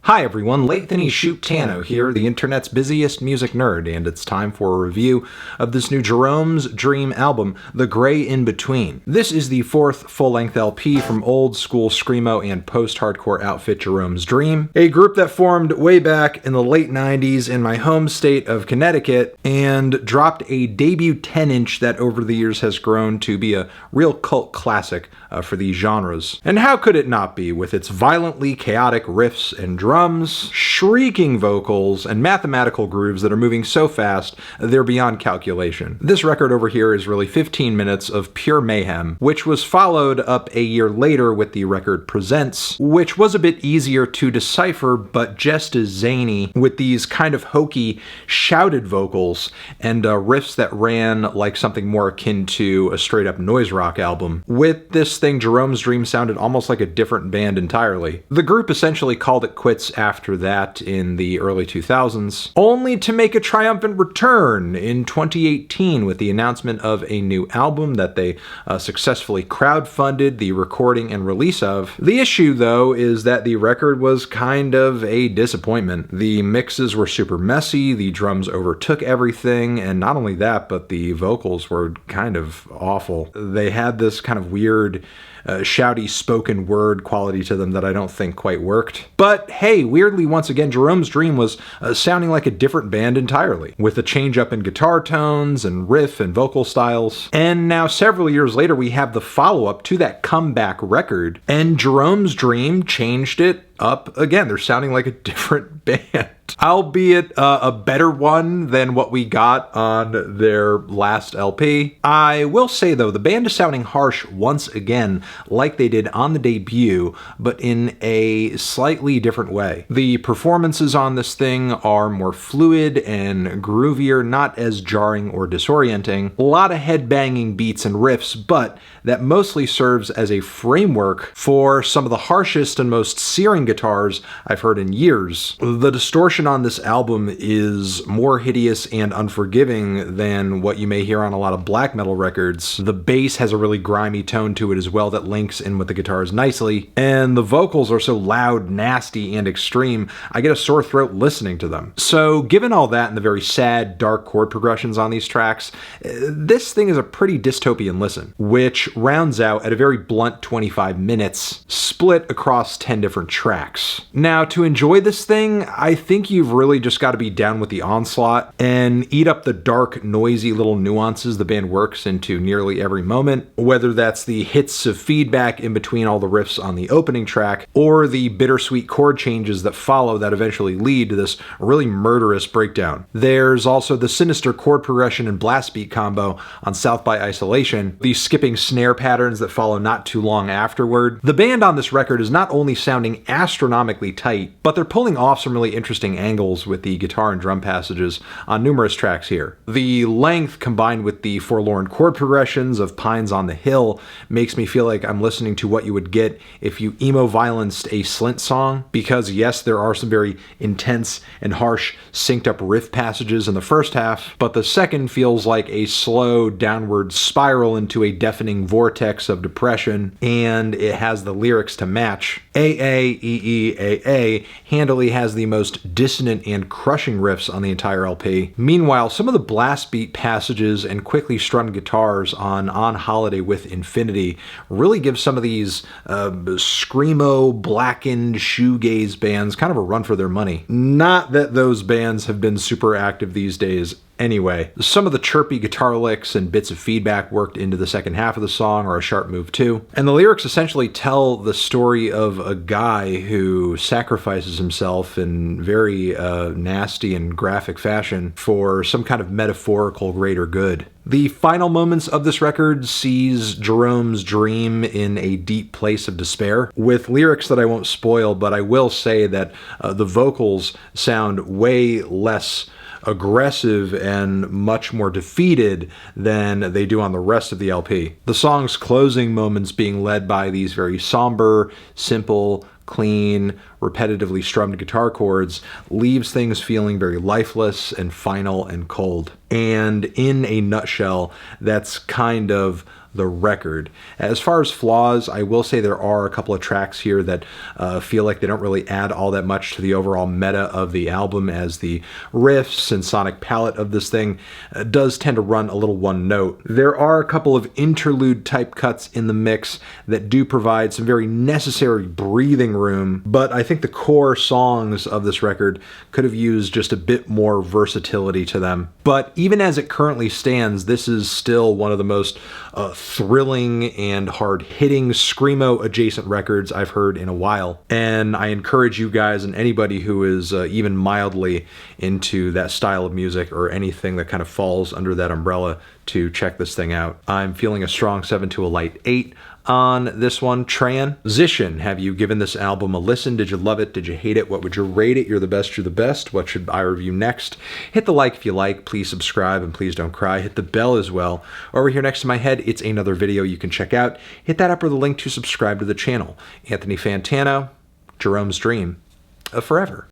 Hi everyone, Lathan Shoot Tano here, the internet's busiest music nerd, and it's time for a review of this new Jeromes Dream album, The Gray In Between. This is the fourth full-length LP from old school Screamo and post-hardcore outfit Jeromes Dream, a group that formed way back in the late 90s in my home state of Connecticut and dropped a debut 10-inch that over the years has grown to be a real cult classic for these genres. And how could it not be, with its violently chaotic riffs and drums, shrieking vocals, and mathematical grooves that are moving so fast they're beyond calculation. This record over here is really 15 minutes of pure mayhem, which was followed up a year later with the record Presents, which was a bit easier to decipher but just as zany, with these kind of hokey, shouted vocals and riffs that ran like something more akin to a straight-up noise rock album. With this thing, Jeromes Dream sounded almost like a different band entirely. The group essentially called it quits after that in the early 2000s, only to make a triumphant return in 2018 with the announcement of a new album that they successfully crowdfunded the recording and release of. The issue, though, is that the record was kind of a disappointment. The mixes were super messy, the drums overtook everything, and not only that, but the vocals were kind of awful. They had this kind of weird shouty spoken word quality to them that I don't think quite worked. But hey, weirdly, once again, Jeromes Dream was sounding like a different band entirely, with a change up in guitar tones and riff and vocal styles. And now several years later, we have the follow-up to that comeback record, and Jeromes Dream changed it up again. They're sounding like a different band, albeit a better one than what we got on their last LP. I will say though, the band is sounding harsh once again, like they did on the debut, but in a slightly different way. The performances on this thing are more fluid and groovier, not as jarring or disorienting. A lot of headbanging beats and riffs, but that mostly serves as a framework for some of the harshest and most searing guitars I've heard in years. The distortion on this album is more hideous and unforgiving than what you may hear on a lot of black metal records. The bass has a really grimy tone to it as well that links in with the guitars nicely, and the vocals are so loud, nasty, and extreme, I get a sore throat listening to them. So given all that and the very sad, dark chord progressions on these tracks, this thing is a pretty dystopian listen, which rounds out at a very blunt 25 minutes, split across 10 different tracks. Now, to enjoy this thing, I think you've really just got to be down with the onslaught and eat up the dark, noisy little nuances the band works into nearly every moment, whether that's the hits of feedback in between all the riffs on the opening track, or the bittersweet chord changes that follow that eventually lead to this really murderous breakdown. There's also the sinister chord progression and blast beat combo on South by Isolation, the skipping snare patterns that follow not too long afterward. The band on this record is not only sounding astronomically tight, but they're pulling off some really interesting angles with the guitar and drum passages on numerous tracks here. The length combined with the forlorn chord progressions of Pines on the Hill makes me feel like I'm listening to what you would get if you emo violenced a Slint song, because yes, there are some very intense and harsh synced up riff passages in the first half, but the second feels like a slow downward spiral into a deafening vortex of depression, and it has the lyrics to match. AAEEAA handily has the most dissonant and crushing riffs on the entire LP. Meanwhile, some of the blast beat passages and quickly strummed guitars on Holiday with Infinity really give some of these screamo, blackened shoegaze bands kind of a run for their money. Not that those bands have been super active these days anyway. Some of the chirpy guitar licks and bits of feedback worked into the second half of the song are a sharp move too. And the lyrics essentially tell the story of a guy who sacrifices himself in very nasty and graphic fashion for some kind of metaphorical greater good. The final moments of this record sees Jeromes Dream in a deep place of despair, with lyrics that I won't spoil, but I will say that the vocals sound way less aggressive and much more defeated than they do on the rest of the LP. The song's closing moments being led by these very somber, simple, clean, repetitively strummed guitar chords leaves things feeling very lifeless and final and cold. And in a nutshell, that's kind of the record. As far as flaws, I will say there are a couple of tracks here that feel like they don't really add all that much to the overall meta of the album, as the riffs and sonic palette of this thing does tend to run a little one note. There are a couple of interlude type cuts in the mix that do provide some very necessary breathing room, but I think the core songs of this record could have used just a bit more versatility to them. But even as it currently stands, this is still one of the most thrilling and hard-hitting Screamo adjacent records I've heard in a while. And I encourage you guys and anybody who is even mildly into that style of music or anything that kind of falls under that umbrella to check this thing out. I'm feeling a strong 7 to a light 8 on this one. Transition. Have you given this album a listen? Did you love it? Did you hate it? What would you rate it? You're the best, you're the best. What should I review next? Hit the like if you like. Please subscribe and please don't cry. Hit the bell as well. Over here next to my head, it's another video you can check out. Hit that up or the link to subscribe to the channel. Anthony Fantano, Jerome's Dream of Forever.